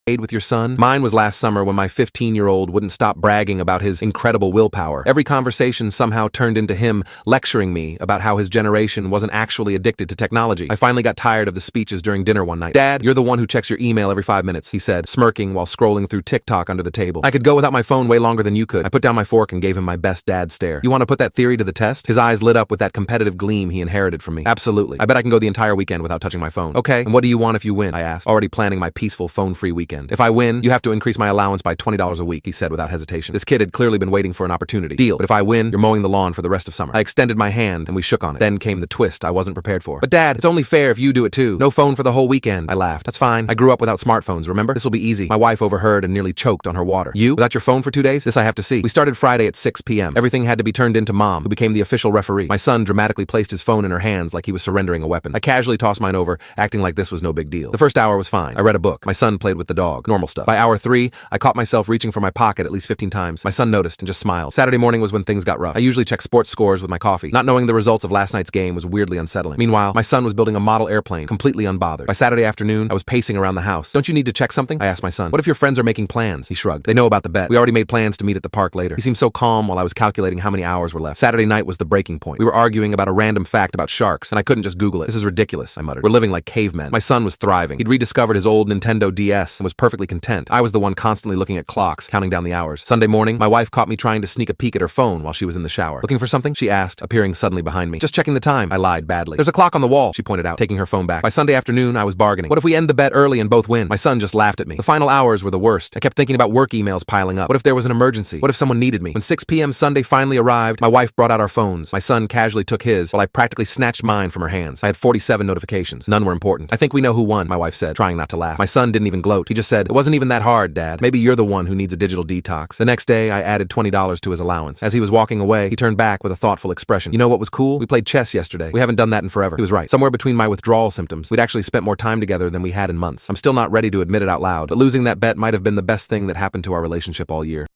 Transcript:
with your son? Mine was last summer when my 15-year-old wouldn't stop bragging about his incredible willpower. Every conversation somehow turned into him lecturing me about how his generation wasn't actually addicted to technology. I finally got tired of the speeches during dinner one night. "Dad, you're the one who checks your email every 5 minutes," he said, smirking while scrolling through TikTok under the table. "I could go without my phone way longer than you could." I put down my fork and gave him my best dad stare. "You want to put that theory to the test?" His eyes lit up with that competitive gleam he inherited from me. "Absolutely. I bet I can go the entire weekend without touching my phone." "Okay, and what do you want if you win?" I asked, already planning my peaceful phone-free weekend. "If I win, you have to increase my allowance by $20 a week," he said without hesitation. This kid had clearly been waiting for an opportunity. "Deal. But if I win, you're mowing the lawn for the rest of summer." I extended my hand and we shook on it. Then came the twist I wasn't prepared for. "But Dad, it's only fair if you do it too. No phone for the whole weekend." I laughed. "That's fine. I grew up without smartphones, remember? This will be easy." My wife overheard and nearly choked on her water. "You? Without your phone for 2 days? This I have to see." We started Friday at 6 p.m. Everything had to be turned into Mom, who became the official referee. My son dramatically placed his phone in her hands like he was surrendering a weapon. I casually tossed mine over, acting like this was no big deal. The first hour was fine. I read a book. My son played with the dog. Normal stuff. By hour 3, I caught myself reaching for my pocket at least 15 times. My son noticed and just smiled. Saturday morning was when things got rough. I usually check sports scores with my coffee. Not knowing the results of last night's game was weirdly unsettling. Meanwhile, my son was building a model airplane, completely unbothered. By Saturday afternoon, I was pacing around the house. "Don't you need to check something?" I asked my son. "What if your friends are making plans?" He shrugged. "They know about the bet. We already made plans to meet at the park later." He seemed so calm while I was calculating how many hours were left. Saturday night was the breaking point. We were arguing about a random fact about sharks, and I couldn't just Google it. "This is ridiculous," I muttered. "We're living like cavemen." My son was thriving. He'd rediscovered his old Nintendo DS and was perfectly content. I was the one constantly looking at clocks, counting down the hours. Sunday morning, my wife caught me trying to sneak a peek at her phone while she was in the shower. "Looking for something?" she asked, appearing suddenly behind me. "Just checking the time." I lied badly. "There's a clock on the wall," she pointed out, taking her phone back. By Sunday afternoon, I was bargaining. "What if we end the bet early and both win?" My son just laughed at me. The final hours were the worst. I kept thinking about work emails piling up. What if there was an emergency? What if someone needed me? When 6 p.m. Sunday finally arrived, my wife brought out our phones. My son casually took his, while I practically snatched mine from her hands. I had 47 notifications. None were important. "I think we know who won," my wife said, trying not to laugh. My son didn't even gloat. He just said, "It wasn't even that hard, Dad. Maybe you're the one who needs a digital detox." The next day, I added $20 to his allowance. As he was walking away, he turned back with a thoughtful expression. "You know what was cool? We played chess yesterday. We haven't done that in forever." He was right. Somewhere between my withdrawal symptoms, we'd actually spent more time together than we had in months. I'm still not ready to admit it out loud, but losing that bet might have been the best thing that happened to our relationship all year.